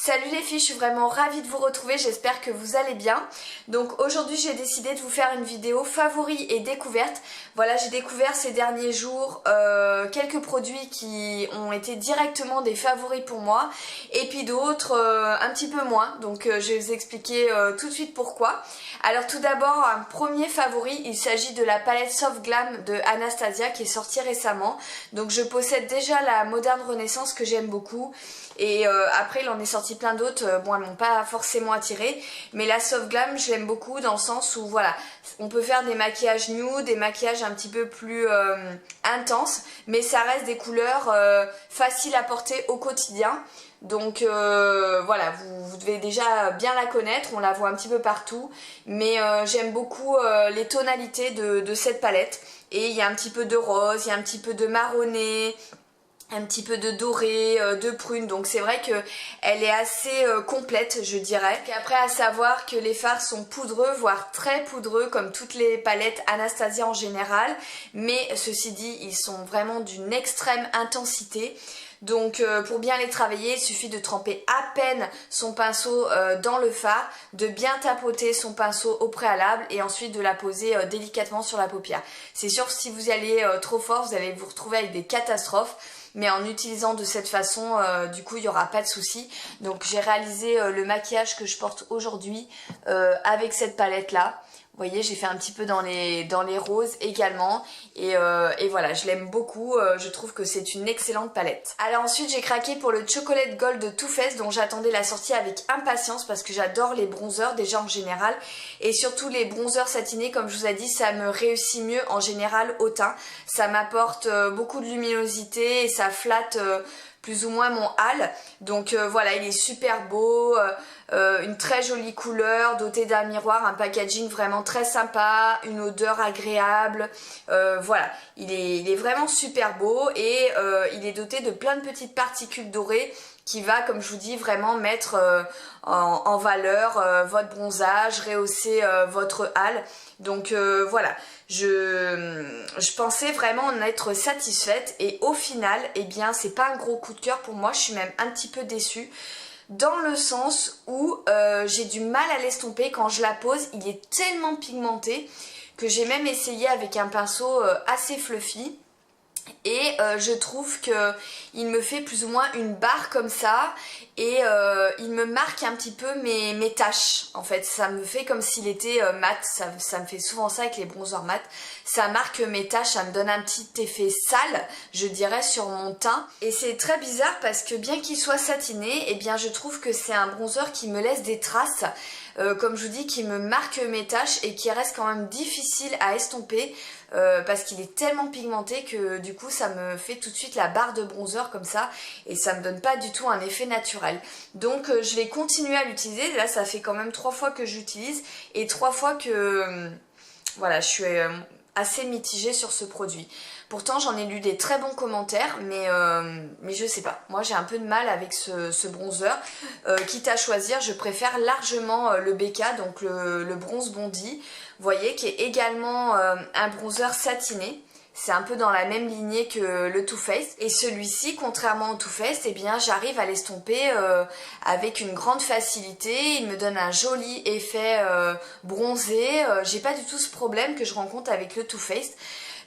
Salut les filles, je suis vraiment ravie de vous retrouver, j'espère que vous allez bien. Donc aujourd'hui j'ai décidé de vous faire une vidéo favoris et découvertes. Voilà, j'ai découvert ces derniers jours quelques produits qui ont été directement des favoris pour moi. Et puis d'autres un petit peu moins, donc je vais vous expliquer tout de suite pourquoi. Alors tout d'abord, un premier favori, il s'agit de la palette Soft Glam de Anastasia qui est sortie récemment. Donc je possède déjà la Moderne Renaissance que j'aime beaucoup. Et après il en est sorti plein d'autres, bon elles m'ont pas forcément attirée, mais la Soft Glam je l'aime beaucoup dans le sens où voilà, on peut faire des maquillages nude, des maquillages un petit peu plus intenses, mais ça reste des couleurs faciles à porter au quotidien. Donc voilà, vous devez déjà bien la connaître, on la voit un petit peu partout, mais j'aime beaucoup les tonalités de cette palette. Et il y a un petit peu de rose, il y a un petit peu de marronné, un petit peu de doré, de prune, donc c'est vrai que elle est assez complète, je dirais. Après, à savoir que les fards sont poudreux, voire très poudreux, comme toutes les palettes Anastasia en général, mais ceci dit, ils sont vraiment d'une extrême intensité. Donc pour bien les travailler, il suffit de tremper à peine son pinceau dans le fard, de bien tapoter son pinceau au préalable et ensuite de la poser délicatement sur la paupière. C'est sûr que si vous y allez trop fort, vous allez vous retrouver avec des catastrophes. Mais en utilisant de cette façon, du coup, il n'y aura pas de souci. Donc j'ai réalisé le maquillage que je porte aujourd'hui avec cette palette-là. Vous voyez, j'ai fait un petit peu dans les roses également. Et voilà, je l'aime beaucoup. Je trouve que c'est une excellente palette. Alors ensuite, j'ai craqué pour le Chocolate Gold de Too Faced dont j'attendais la sortie avec impatience parce que j'adore les bronzers déjà en général. Et surtout les bronzers satinés, comme je vous ai dit, ça me réussit mieux en général au teint. Ça m'apporte beaucoup de luminosité et ça flatte plus ou moins mon hâle. Donc voilà, il est super beau, une très jolie couleur, doté d'un miroir, un packaging vraiment très sympa, une odeur agréable. Voilà, il est vraiment super beau et il est doté de plein de petites particules dorées qui va, comme je vous dis, vraiment mettre en valeur votre bronzage, rehausser votre hâle. Donc voilà, je pensais vraiment en être satisfaite et au final, eh bien, c'est pas un gros coup de cœur pour moi, je suis même un petit peu déçue. Dans le sens où j'ai du mal à l'estomper quand je la pose, il est tellement pigmenté que j'ai même essayé avec un pinceau assez fluffy. Et je trouve que il me fait plus ou moins une barre comme ça et il me marque un petit peu mes taches. En fait, ça me fait comme s'il était mat, ça me fait souvent ça avec les bronzers mat. Ça marque mes taches, ça me donne un petit effet sale, je dirais, sur mon teint. Et c'est très bizarre parce que bien qu'il soit satiné, eh bien je trouve que c'est un bronzer qui me laisse des traces. Comme je vous dis, qui me marque mes taches et qui reste quand même difficile à estomper parce qu'il est tellement pigmenté que du coup ça me fait tout de suite la barre de bronzer comme ça et ça me donne pas du tout un effet naturel. Donc je vais continuer à l'utiliser. Là ça fait quand même 3 fois que j'utilise et 3 fois que voilà, je suis assez mitigée sur ce produit. Pourtant j'en ai lu des très bons commentaires mais je sais pas, moi j'ai un peu de mal avec ce bronzer. Quitte à choisir, je préfère largement le BK, donc le bronze bondi, vous voyez, qui est également un bronzer satiné. C'est un peu dans la même lignée que le Too Faced. Et celui-ci, contrairement au Too Faced, eh bien j'arrive à l'estomper avec une grande facilité. Il me donne un joli effet bronzé. J'ai pas du tout ce problème que je rencontre avec le Too Faced.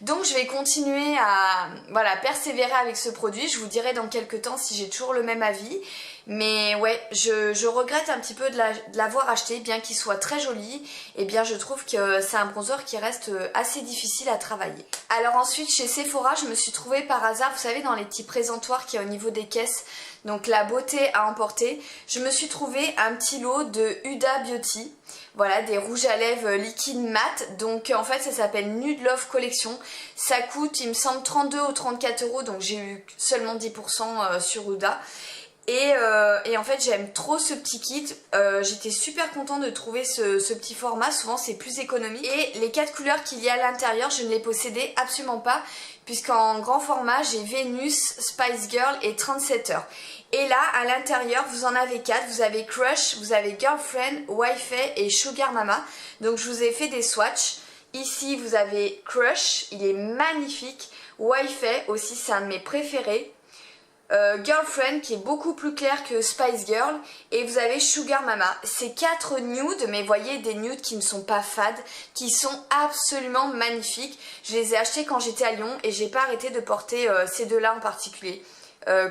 Donc je vais continuer à voilà, persévérer avec ce produit. Je vous dirai dans quelques temps si j'ai toujours le même avis. Mais ouais, je regrette un petit peu de l'avoir acheté, bien qu'il soit très joli. Et bien je trouve que c'est un bronzer qui reste assez difficile à travailler. Alors ensuite chez Sephora, je me suis trouvée par hasard, vous savez, dans les petits présentoirs qu'il y a au niveau des caisses, donc la beauté à emporter, je me suis trouvé un petit lot de Huda Beauty. Voilà, des rouges à lèvres liquide mat. Donc en fait ça s'appelle Nude Love Collection. Ça coûte, il me semble, 32 ou 34 euros. Donc j'ai eu seulement 10% sur Huda. Et en fait j'aime trop ce petit kit, j'étais super contente de trouver ce petit format, souvent c'est plus économique. Et les 4 couleurs qu'il y a à l'intérieur, je ne les possédais absolument pas, puisqu'en grand format j'ai Vénus, Spice Girl et Trendsetter. Et là à l'intérieur vous en avez 4, vous avez Crush, vous avez Girlfriend, Wi-Fi et Sugar Mama. Donc je vous ai fait des swatchs. Ici vous avez Crush, il est magnifique. Wi-Fi aussi, c'est un de mes préférés. Girlfriend qui est beaucoup plus clair que Spice Girl et vous avez Sugar Mama. C'est 4 nudes, mais voyez des nudes qui ne sont pas fades, qui sont absolument magnifiques. Je les ai achetés quand j'étais à Lyon et j'ai pas arrêté de porter ces deux-là en particulier.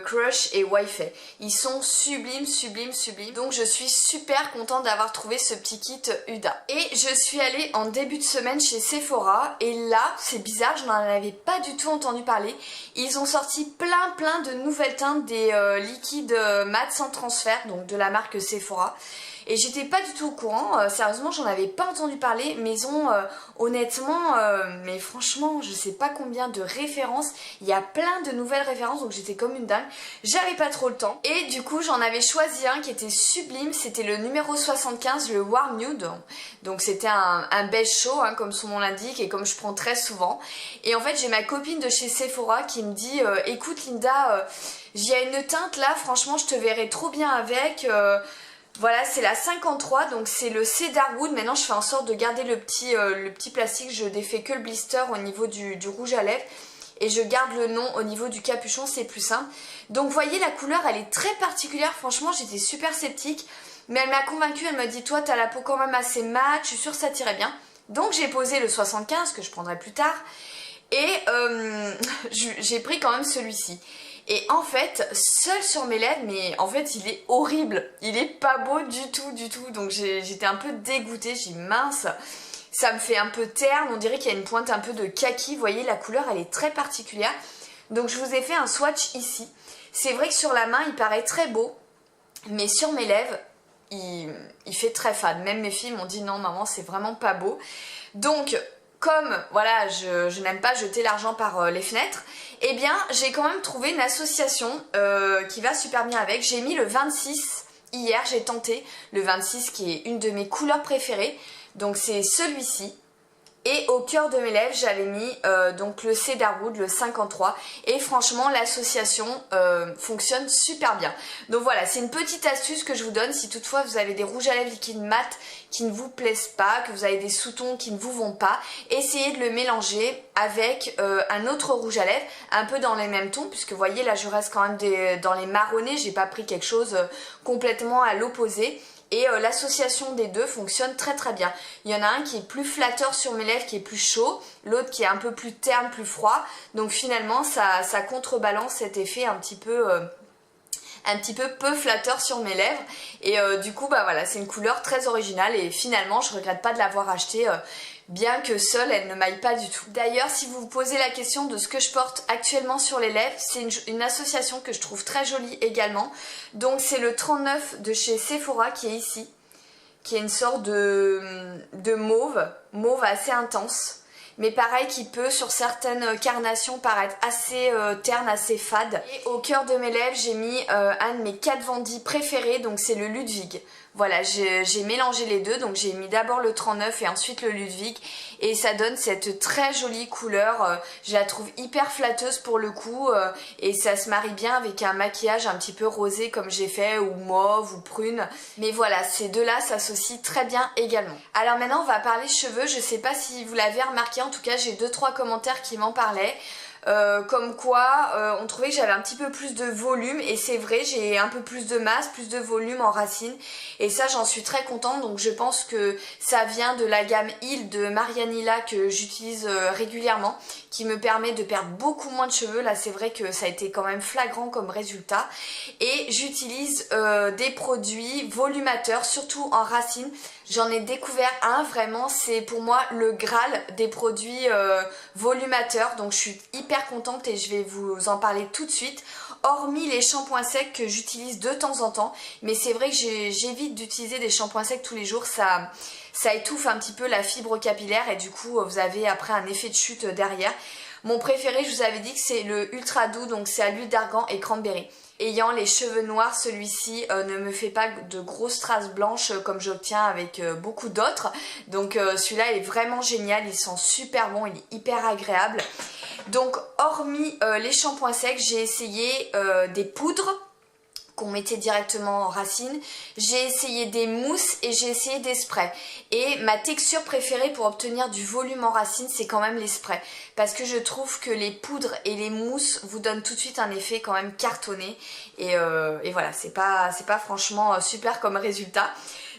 Crush et Wi-Fi. Ils sont sublimes, sublimes, sublimes. Donc je suis super contente d'avoir trouvé ce petit kit Huda. Et je suis allée en début de semaine chez Sephora et là, c'est bizarre, je n'en avais pas du tout entendu parler. Ils ont sorti plein de nouvelles teintes des liquides mat sans transfert, donc de la marque Sephora. Et j'étais pas du tout au courant, sérieusement j'en avais pas entendu parler, mais ils ont honnêtement, mais franchement je sais pas combien de références, il y a plein de nouvelles références donc j'étais comme une dingue, j'avais pas trop le temps. Et du coup j'en avais choisi un qui était sublime, c'était le numéro 75, le Warm Nude, donc c'était un beige chaud hein, comme son nom l'indique et comme je prends très souvent. Et en fait j'ai ma copine de chez Sephora qui me dit écoute Linda, il y a une teinte là, franchement je te verrais trop bien avec... Voilà, c'est la 53, donc c'est le Cedarwood. Maintenant, je fais en sorte de garder le petit plastique. Je défais que le blister au niveau du rouge à lèvres. Et je garde le nom au niveau du capuchon, c'est plus simple. Donc, vous voyez, la couleur, elle est très particulière. Franchement, j'étais super sceptique. Mais elle m'a convaincue. Elle m'a dit, toi, t'as la peau quand même assez mat. Je suis sûre que ça t'irait bien. Donc, j'ai posé le 75, que je prendrai plus tard. Et j'ai pris quand même celui-ci. Et en fait, seul sur mes lèvres, mais en fait il est horrible, il est pas beau du tout, donc j'étais un peu dégoûtée, j'ai dit mince, ça me fait un peu terne, on dirait qu'il y a une pointe un peu de kaki, vous voyez la couleur elle est très particulière, donc je vous ai fait un swatch ici. C'est vrai que sur la main il paraît très beau, mais sur mes lèvres il fait très fade, même mes filles m'ont dit non maman c'est vraiment pas beau, donc... Comme voilà, je n'aime pas jeter l'argent par les fenêtres, eh bien j'ai quand même trouvé une association qui va super bien avec. J'ai mis le 26 hier, j'ai tenté le 26 qui est une de mes couleurs préférées. Donc c'est celui-ci. Et au cœur de mes lèvres, j'avais mis donc le Cedarwood, le 53. Et franchement, l'association fonctionne super bien. Donc voilà, c'est une petite astuce que je vous donne. Si toutefois vous avez des rouges à lèvres liquides mat qui ne vous plaisent pas, que vous avez des sous-tons qui ne vous vont pas, essayez de le mélanger avec un autre rouge à lèvres, un peu dans les mêmes tons. Puisque vous voyez, là je reste quand même dans les marronnés. J'ai pas pris quelque chose complètement à l'opposé. Et l'association des deux fonctionne très bien. Il y en a un qui est plus flatteur sur mes lèvres, qui est plus chaud, l'autre qui est un peu plus terne, plus froid. Donc finalement ça contrebalance cet effet un petit peu peu flatteur sur mes lèvres. Et du coup bah voilà, c'est une couleur très originale et finalement je regrette pas de l'avoir acheté. Bien que seule, elle ne m'aille pas du tout. D'ailleurs, si vous vous posez la question de ce que je porte actuellement sur les lèvres, c'est une association que je trouve très jolie également. Donc c'est le 39 de chez Sephora qui est ici, qui est une sorte de mauve assez intense. Mais pareil qui peut sur certaines carnations paraître assez terne, assez fade. Et au cœur de mes lèvres j'ai mis un de mes Kat Von D préférés, donc c'est le Ludwig. Voilà, j'ai mélangé les deux, donc j'ai mis d'abord le 39 et ensuite le Ludwig. Et ça donne cette très jolie couleur, je la trouve hyper flatteuse pour le coup. Et ça se marie bien avec un maquillage un petit peu rosé comme j'ai fait, ou mauve, ou prune. Mais voilà, ces deux-là s'associent très bien également. Alors maintenant on va parler cheveux, je sais pas si vous l'avez remarqué, en tout cas j'ai 2-3 commentaires qui m'en parlaient. Comme quoi on trouvait que j'avais un petit peu plus de volume et c'est vrai, j'ai un peu plus de masse, plus de volume en racine et ça j'en suis très contente. Donc je pense que ça vient de la gamme Heal de Marianilla que j'utilise régulièrement, qui me permet de perdre beaucoup moins de cheveux. Là c'est vrai que ça a été quand même flagrant comme résultat. Et j'utilise des produits volumateurs, surtout en racine. J'en ai découvert un, vraiment c'est pour moi le Graal des produits volumateurs, donc je suis hyper contente et je vais vous en parler tout de suite. Hormis les shampoings secs que j'utilise de temps en temps, mais c'est vrai que j'évite d'utiliser des shampoings secs tous les jours, ça étouffe un petit peu la fibre capillaire et du coup vous avez après un effet de chute derrière. Mon préféré, je vous avais dit que c'est le Ultra Doux, donc c'est à l'huile d'argan et cranberry. Ayant les cheveux noirs, celui-ci ne me fait pas de grosses traces blanches comme j'obtiens avec beaucoup d'autres. Donc celui-là est vraiment génial, il sent super bon, il est hyper agréable. Donc hormis les shampoings secs, j'ai essayé des poudres. qu'on mettait directement en racine. J'ai essayé des mousses et j'ai essayé des sprays. Et ma texture préférée pour obtenir du volume en racine, c'est quand même les sprays. Parce que je trouve que les poudres et les mousses vous donnent tout de suite un effet quand même cartonné. Et voilà, c'est pas franchement super comme résultat.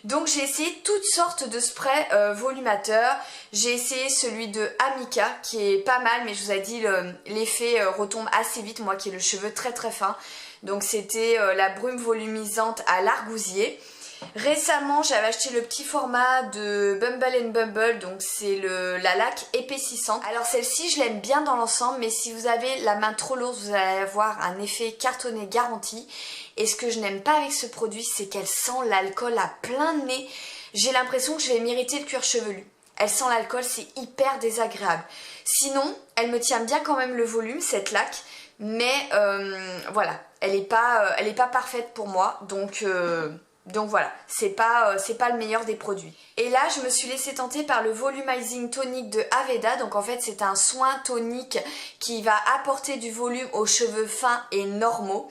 Donc j'ai essayé toutes sortes de sprays volumateurs. J'ai essayé celui de Amika qui est pas mal, mais je vous ai dit l'effet retombe assez vite, moi qui ai le cheveu très très fin. Donc c'était la brume volumisante à l'argousier. Récemment j'avais acheté le petit format de Bumble Bumble, donc c'est la laque épaississante. Alors celle-ci je l'aime bien dans l'ensemble, mais si vous avez la main trop lourde vous allez avoir un effet cartonné garanti. Et ce que je n'aime pas avec ce produit, c'est qu'elle sent l'alcool à plein nez. J'ai l'impression que je vais m'irriter le cuir chevelu. Elle sent l'alcool, c'est hyper désagréable. Sinon, elle me tient bien quand même le volume, cette laque. Mais voilà, elle est pas parfaite pour moi. Donc voilà, c'est pas le meilleur des produits. Et là, je me suis laissée tenter par le Volumizing Tonic de Aveda. Donc en fait, c'est un soin tonique qui va apporter du volume aux cheveux fins et normaux.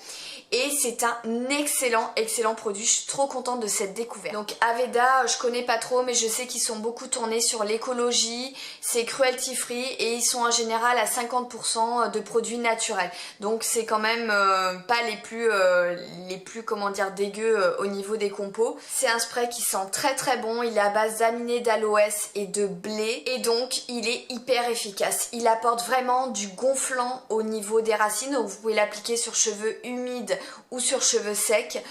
Et c'est un excellent produit. Je suis trop contente de cette découverte. Donc Aveda, je connais pas trop, mais je sais qu'ils sont beaucoup tournés sur l'écologie. C'est cruelty free et ils sont en général à 50% de produits naturels. Donc c'est quand même pas les plus comment dire dégueux au niveau des compos. C'est un spray qui sent très très bon. Il est à base d'aminés d'aloès et de blé. Et donc il est hyper efficace. Il apporte vraiment du gonflant au niveau des racines. Donc vous pouvez l'appliquer sur cheveux humides ou sur cheveux secs.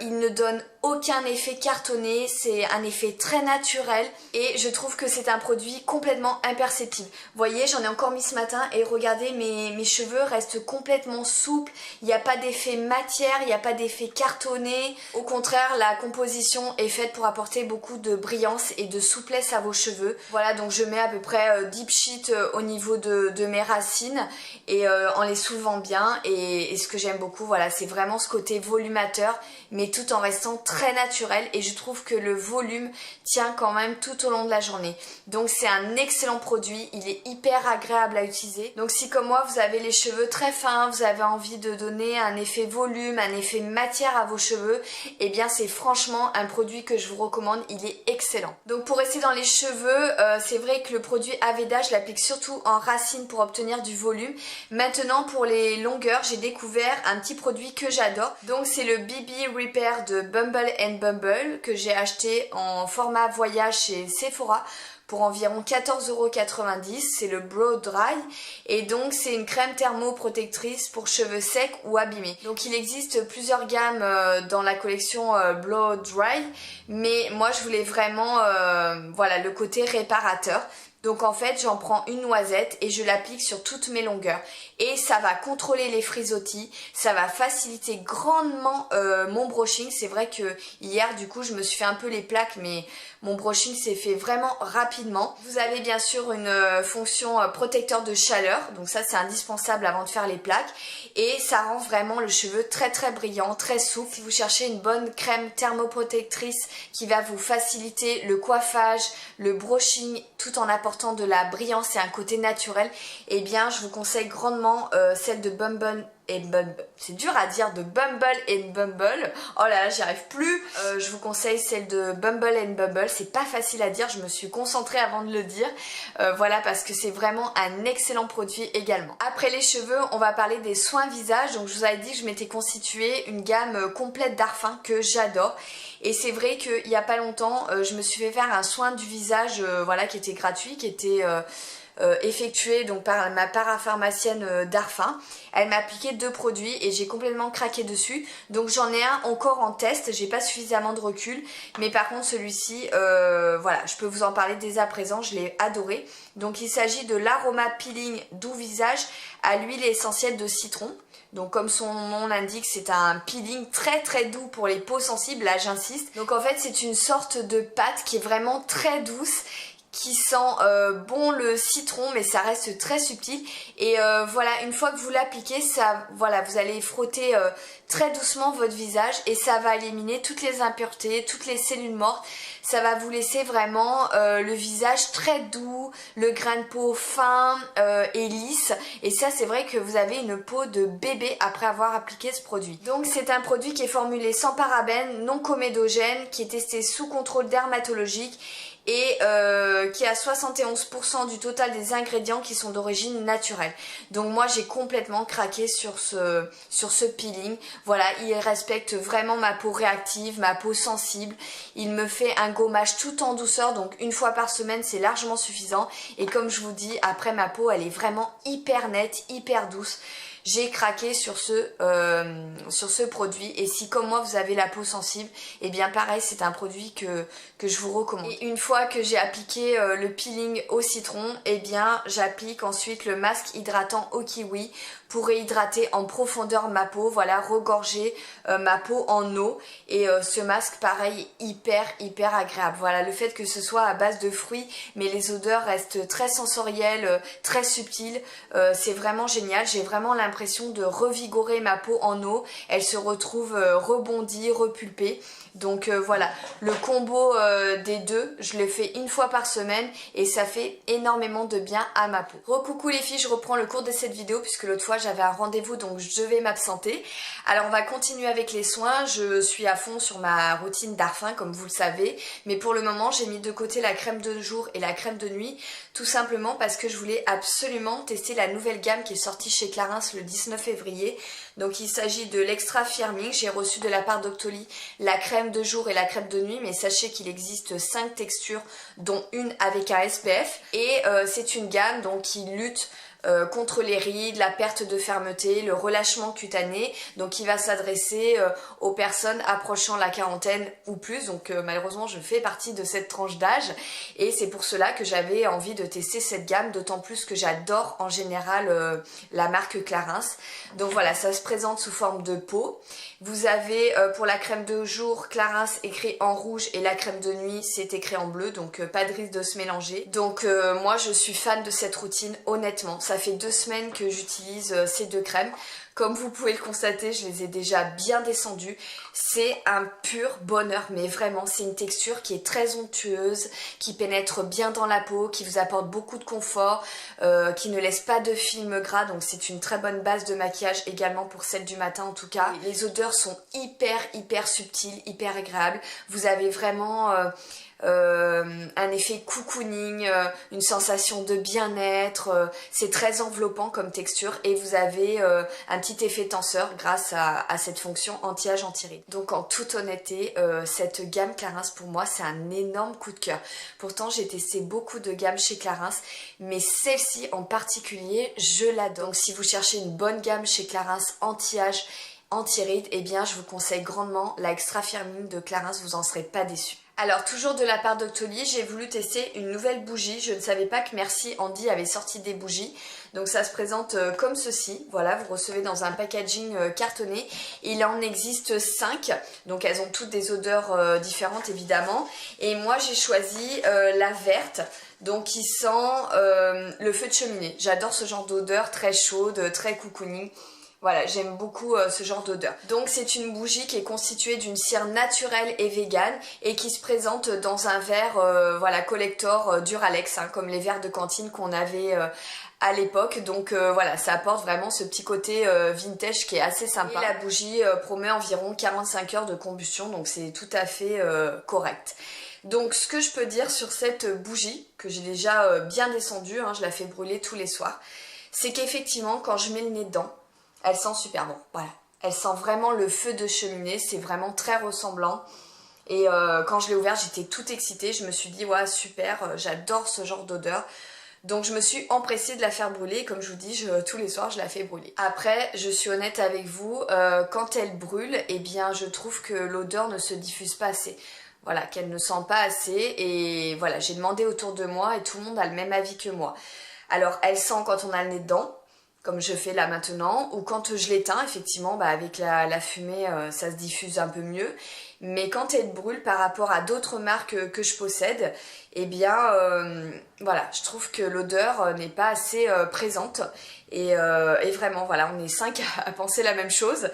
Il ne donne aucun effet cartonné, c'est un effet très naturel et je trouve que c'est un produit complètement imperceptible. Vous voyez, j'en ai encore mis ce matin et regardez, mes cheveux restent complètement souples, il n'y a pas d'effet matière, il n'y a pas d'effet cartonné. Au contraire, la composition est faite pour apporter beaucoup de brillance et de souplesse à vos cheveux. Voilà, donc je mets à peu près deep sheet au niveau de mes racines et en les soulevant bien et ce que j'aime beaucoup, voilà, c'est vraiment ce côté volumateur mais tout en restant très naturel et je trouve que le volume tient quand même tout au long de la journée. Donc c'est un excellent produit, il est hyper agréable à utiliser. Donc si comme moi vous avez les cheveux très fins, vous avez envie de donner un effet volume, un effet matière à vos cheveux, eh bien c'est franchement un produit que je vous recommande, il est excellent. Donc pour rester dans les cheveux, c'est vrai que le produit Aveda je l'applique surtout en racine pour obtenir du volume. Maintenant pour les longueurs, j'ai découvert un petit produit que j'adore. Donc c'est le BB Repair de Bumble Bumble que j'ai acheté en format voyage chez Sephora pour environ 14,90 €. C'est le Brow Dry et donc c'est une crème thermoprotectrice pour cheveux secs ou abîmés. Donc il existe plusieurs gammes dans la collection Blow Dry, mais moi je voulais vraiment voilà, le côté réparateur. Donc en fait j'en prends une noisette et je l'applique sur toutes mes longueurs et ça va contrôler les frisottis, ça va faciliter grandement mon brushing. C'est vrai que hier du coup je me suis fait un peu les plaques mais mon brushing s'est fait vraiment rapidement. Vous avez bien sûr une fonction protecteur de chaleur, donc ça c'est indispensable avant de faire les plaques et ça rend vraiment le cheveu très très brillant, très souple. Si vous cherchez une bonne crème thermoprotectrice qui va vous faciliter le coiffage, le brushing tout en apportant de la brillance et un côté naturel, eh bien je vous conseille grandement celle de Bumble et Bumble. C'est dur à dire, de Bumble et Bumble. Oh là là, j'y arrive plus. Je vous conseille celle de Bumble and Bumble. C'est pas facile à dire, je me suis concentrée avant de le dire. Voilà, parce que c'est vraiment un excellent produit également. Après les cheveux, on va parler des soins visage. Donc je vous avais dit que je m'étais constituée une gamme complète d'Arfin que j'adore. Et c'est vrai qu'il y a pas longtemps, je me suis fait faire un soin du visage voilà, qui était gratuit, qui était effectué donc par ma parapharmacienne d'Arfin. Elle m'a appliqué 2 produits et j'ai complètement craqué dessus. Donc j'en ai un encore en test, j'ai pas suffisamment de recul. Mais par contre celui-ci, voilà, je peux vous en parler dès à présent, je l'ai adoré. Donc il s'agit de l'Aroma Peeling Doux Visage à l'huile essentielle de citron. Donc comme son nom l'indique, c'est un peeling très très doux pour les peaux sensibles, là j'insiste. Donc en fait c'est une sorte de pâte qui est vraiment très douce, qui sent bon le citron, mais ça reste très subtil. Et voilà, une fois que vous l'appliquez, ça, voilà, vous allez frotter très doucement votre visage et ça va éliminer toutes les impuretés, toutes les cellules mortes. Ça va vous laisser vraiment le visage très doux, le grain de peau fin et lisse. Et ça, c'est vrai que vous avez une peau de bébé après avoir appliqué ce produit. Donc c'est un produit qui est formulé sans parabènes, non comédogène, qui est testé sous contrôle dermatologique et qui a 71% du total des ingrédients qui sont d'origine naturelle. Donc moi j'ai complètement craqué sur ce peeling. Voilà, il respecte vraiment ma peau réactive, ma peau sensible. Il me fait un gommage tout en douceur, donc une fois par semaine c'est largement suffisant. Et comme je vous dis, après ma peau elle est vraiment hyper nette, hyper douce. J'ai craqué sur ce produit et si comme moi vous avez la peau sensible, et bien pareil c'est un produit que je vous recommande. Et une fois que j'ai appliqué le peeling au citron, et bien j'applique ensuite le masque hydratant au kiwi pour réhydrater en profondeur ma peau, voilà, regorger ma peau en eau. Et ce masque pareil hyper agréable. Voilà, le fait que ce soit à base de fruits mais les odeurs restent très sensorielles, très subtiles, c'est vraiment génial. J'ai vraiment l'impression de revigorer ma peau en eau, elle se retrouve rebondie, repulpée. Donc voilà, le combo des deux, je le fais une fois par semaine et ça fait énormément de bien à ma peau. Recoucou les filles, je reprends le cours de cette vidéo puisque l'autre fois j'avais un rendez-vous donc je devais m'absenter. Alors on va continuer avec les soins, je suis à fond sur ma routine Darphin comme vous le savez, mais pour le moment j'ai mis de côté la crème de jour et la crème de nuit, tout simplement parce que je voulais absolument tester la nouvelle gamme qui est sortie chez Clarins le 19 février. Donc il s'agit de l'Extra Firming, j'ai reçu de la part d'Octoly la crème de jour et la crème de nuit, mais sachez qu'il existe 5 textures dont une avec un SPF et c'est une gamme donc qui lutte contre les rides, la perte de fermeté, le relâchement cutané, donc qui va s'adresser aux personnes approchant la quarantaine ou plus, donc malheureusement je fais partie de cette tranche d'âge et c'est pour cela que j'avais envie de tester cette gamme, d'autant plus que j'adore en général la marque Clarins. Donc voilà, ça se présente sous forme de pot. Vous avez pour la crème de jour Clarins écrit en rouge et la crème de nuit c'est écrit en bleu, donc pas de risque de se mélanger. Donc moi je suis fan de cette routine, honnêtement. Ça fait 2 semaines que j'utilise ces deux crèmes. Comme vous pouvez le constater, je les ai déjà bien descendues. C'est un pur bonheur, mais vraiment, c'est une texture qui est très onctueuse, qui pénètre bien dans la peau, qui vous apporte beaucoup de confort, qui ne laisse pas de film gras, donc c'est une très bonne base de maquillage également pour celle du matin en tout cas. Les odeurs sont hyper subtiles, hyper agréables. Vous avez vraiment un effet cocooning, une sensation de bien-être, c'est très enveloppant comme texture et vous avez un petit effet tenseur grâce à cette fonction anti-âge anti-rides. Donc en toute honnêteté, cette gamme Clarins pour moi c'est un énorme coup de cœur. Pourtant j'ai testé beaucoup de gammes chez Clarins, mais celle-ci en particulier je l'adore. Donc si vous cherchez une bonne gamme chez Clarins anti-âge anti-rides, eh bien je vous conseille grandement la Extra Firming de Clarins, vous en serez pas déçus. Alors toujours de la part d'Octoly, j'ai voulu tester une nouvelle bougie. Je ne savais pas que Merci Andy avait sorti des bougies. Donc ça se présente comme ceci. Voilà, vous recevez dans un packaging cartonné. Il en existe 5. Donc elles ont toutes des odeurs différentes évidemment. Et moi j'ai choisi la verte. Donc qui sent le feu de cheminée. J'adore ce genre d'odeur très chaude, très cocooning. Voilà, j'aime beaucoup ce genre d'odeur. Donc c'est une bougie qui est constituée d'une cire naturelle et végane et qui se présente dans un verre voilà, collector Duralex, hein, comme les verres de cantine qu'on avait à l'époque. Donc voilà, ça apporte vraiment ce petit côté vintage qui est assez sympa. Et la bougie promet environ 45 heures de combustion, donc c'est tout à fait correct. Donc ce que je peux dire sur cette bougie, que j'ai déjà bien descendue, hein, je la fais brûler tous les soirs, c'est qu'effectivement quand je mets le nez dedans, elle sent super bon, voilà. Elle sent vraiment le feu de cheminée, c'est vraiment très ressemblant. Et quand je l'ai ouvert, j'étais toute excitée. Je me suis dit, ouais, super, j'adore ce genre d'odeur. Donc je me suis empressée de la faire brûler. Comme je vous dis, tous les soirs, je la fais brûler. Après, je suis honnête avec vous, quand elle brûle, eh bien, je trouve que l'odeur ne se diffuse pas assez. Voilà, qu'elle ne sent pas assez. Et voilà, j'ai demandé autour de moi et tout le monde a le même avis que moi. Alors, elle sent quand on a le nez dedans. comme je fais là maintenant, ou quand je l'éteins, effectivement, avec la fumée, ça se diffuse un peu mieux. Mais quand elle brûle par rapport à d'autres marques que je possède, eh bien, voilà, je trouve que l'odeur n'est pas assez présente. Et vraiment, voilà, on est 5 à penser la même chose.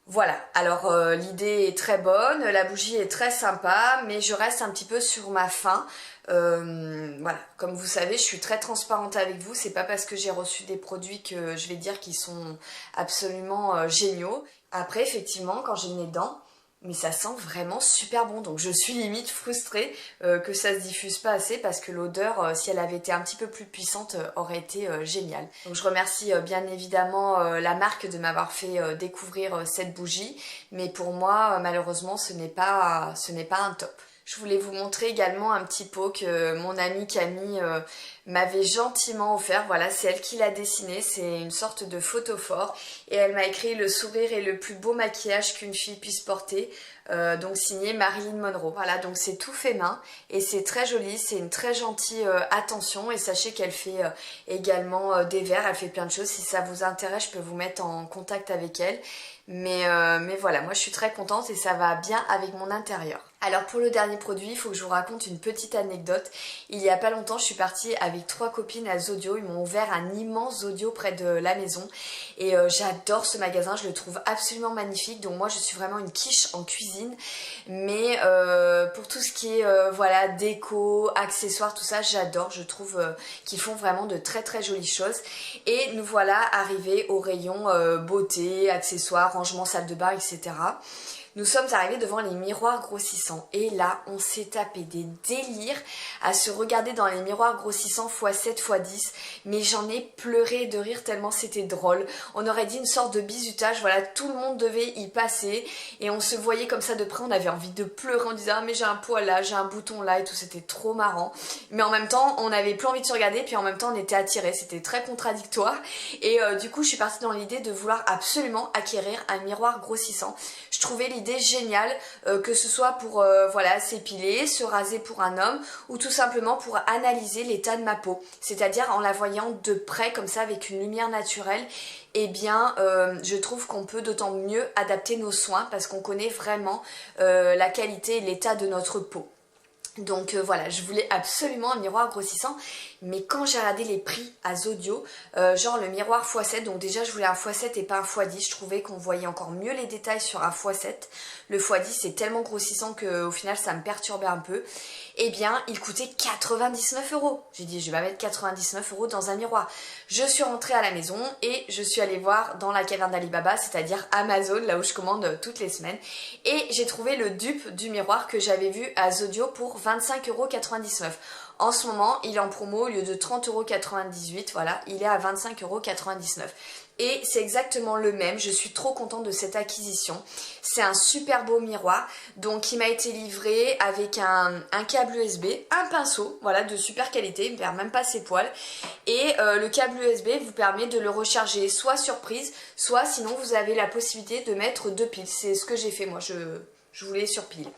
Voilà, alors l'idée est très bonne, la bougie est très sympa, mais je reste un petit peu sur ma faim. Voilà, comme vous savez, je suis très transparente avec vous, c'est pas parce que j'ai reçu des produits que je vais dire qu'ils sont absolument géniaux. Après, effectivement, quand j'ai le nez dedans, mais ça sent vraiment super bon, donc je suis limite frustrée que ça se diffuse pas assez parce que l'odeur, si elle avait été un petit peu plus puissante, aurait été géniale. Donc je remercie bien évidemment la marque de m'avoir fait découvrir cette bougie, mais pour moi, malheureusement, ce n'est pas un top. Je voulais vous montrer également un petit pot que mon amie Camille m'avait gentiment offert. Voilà, c'est elle qui l'a dessiné, c'est une sorte de photophore. Et elle m'a écrit le sourire est le plus beau maquillage qu'une fille puisse porter. Donc signé Marilyn Monroe. Voilà, donc c'est tout fait main et c'est très joli, c'est une très gentille attention. Et sachez qu'elle fait également des verres, elle fait plein de choses. Si ça vous intéresse, je peux vous mettre en contact avec elle. Mais voilà, moi je suis très contente et ça va bien avec mon intérieur. Alors pour le dernier produit, il faut que je vous raconte une petite anecdote. Il y a pas longtemps, je suis partie avec 3 copines à Zodio. Ils m'ont ouvert un immense Zodio près de la maison. Et j'adore ce magasin, je le trouve absolument magnifique. Donc moi je suis vraiment une quiche en cuisine. Mais pour tout ce qui est voilà, déco, accessoires, tout ça, j'adore. Je trouve qu'ils font vraiment de très très jolies choses. Et nous voilà arrivés au rayon beauté, accessoires, rangement, salle de bain, etc. Nous sommes arrivés devant les miroirs grossissants et là on s'est tapé des délires à se regarder dans les miroirs grossissants x7 x10, mais j'en ai pleuré de rire tellement c'était drôle. On aurait dit une sorte de bizutage, voilà, tout le monde devait y passer et on se voyait comme ça de près, on avait envie de pleurer, on disait ah mais j'ai un poil là, j'ai un bouton là et tout, c'était trop marrant. Mais en même temps on n'avait plus envie de se regarder puis en même temps on était attirés, c'était très contradictoire et du coup je suis partie dans l'idée de vouloir absolument acquérir un miroir grossissant. Je trouvais l'idée géniale, que ce soit pour voilà, s'épiler, se raser pour un homme ou tout simplement pour analyser l'état de ma peau, c'est-à-dire en la voyant de près comme ça avec une lumière naturelle. Eh bien je trouve qu'on peut d'autant mieux adapter nos soins parce qu'on connaît vraiment la qualité et l'état de notre peau. Donc voilà, je voulais absolument un miroir grossissant, mais quand j'ai regardé les prix à Zodio, genre le miroir x7, donc déjà je voulais un x7 et pas un x10, je trouvais qu'on voyait encore mieux les détails sur un x7. Le x10 c'est tellement grossissant qu'au final ça me perturbait un peu. Eh bien il coûtait 99 €. J'ai dit je vais pas mettre 99 € dans un miroir. Je suis rentrée à la maison et je suis allée voir dans la caverne d'Alibaba, c'est-à-dire Amazon, là où je commande toutes les semaines. Et j'ai trouvé le dupe du miroir que j'avais vu à Zodio pour 25,99 €. En ce moment, il est en promo, au lieu de 30,98 €, voilà, il est à 25,99 €. Et c'est exactement le même, je suis trop contente de cette acquisition. C'est un super beau miroir, donc il m'a été livré avec un câble USB, un pinceau, voilà, de super qualité, il ne perd même pas ses poils. Et le câble USB vous permet de le recharger soit sur prise, soit sinon vous avez la possibilité de mettre 2 piles. C'est ce que j'ai fait moi, je voulais sur pile.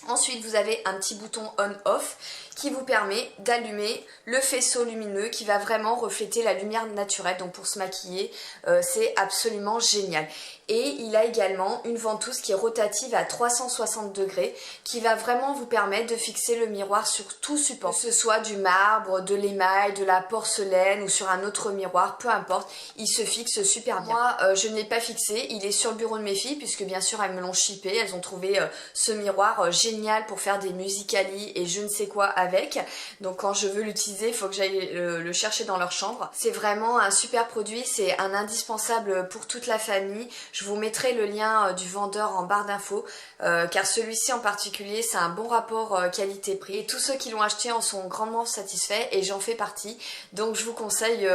Ensuite, vous avez un petit bouton on-off qui vous permet d'allumer le faisceau lumineux qui va vraiment refléter la lumière naturelle. Donc pour se maquiller, c'est absolument génial. Et il a également une ventouse qui est rotative à 360 degrés qui va vraiment vous permettre de fixer le miroir sur tout support. Que ce soit du marbre, de l'émail, de la porcelaine ou sur un autre miroir, peu importe, il se fixe super bien. Moi, je ne l'ai pas fixé, il est sur le bureau de mes filles puisque bien sûr elles me l'ont shippé. Elles ont trouvé ce miroir génial pour faire des musicali et je ne sais quoi avec. Donc quand je veux l'utiliser, il faut que j'aille le chercher dans leur chambre. C'est vraiment un super produit, c'est un indispensable pour toute la famille. Je vous mettrai le lien du vendeur en barre d'infos car celui-ci en particulier c'est un bon rapport qualité-prix et tous ceux qui l'ont acheté en sont grandement satisfaits et j'en fais partie. Donc je vous conseille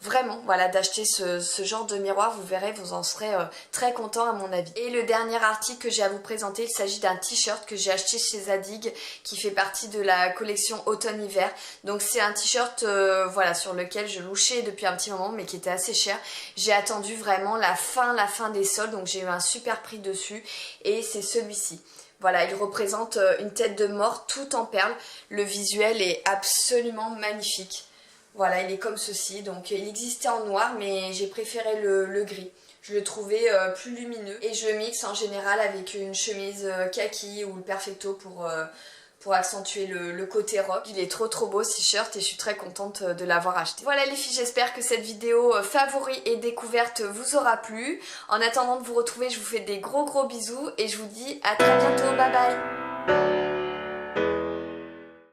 vraiment voilà, d'acheter ce genre de miroir, vous verrez, vous en serez très content à mon avis. Et le dernier article que j'ai à vous présenter, il s'agit d'un t-shirt que j'ai acheté chez Zadig qui fait partie de la collection automne-hiver. Donc c'est un t-shirt voilà, sur lequel je louchais depuis un petit moment mais qui était assez cher. J'ai attendu vraiment la fin des soldes, donc j'ai eu un super prix dessus et c'est celui-ci. Voilà, il représente une tête de mort tout en perles. Le visuel est absolument magnifique. Voilà, il est comme ceci, donc il existait en noir mais j'ai préféré le gris. Je le trouvais plus lumineux et je le mixe en général avec une chemise kaki ou le perfecto pour accentuer le côté rock. Il est trop beau ce t-shirt et je suis très contente de l'avoir acheté. Voilà les filles, j'espère que cette vidéo favoris et découverte vous aura plu. En attendant de vous retrouver, je vous fais des gros bisous et je vous dis à très bientôt, bye bye.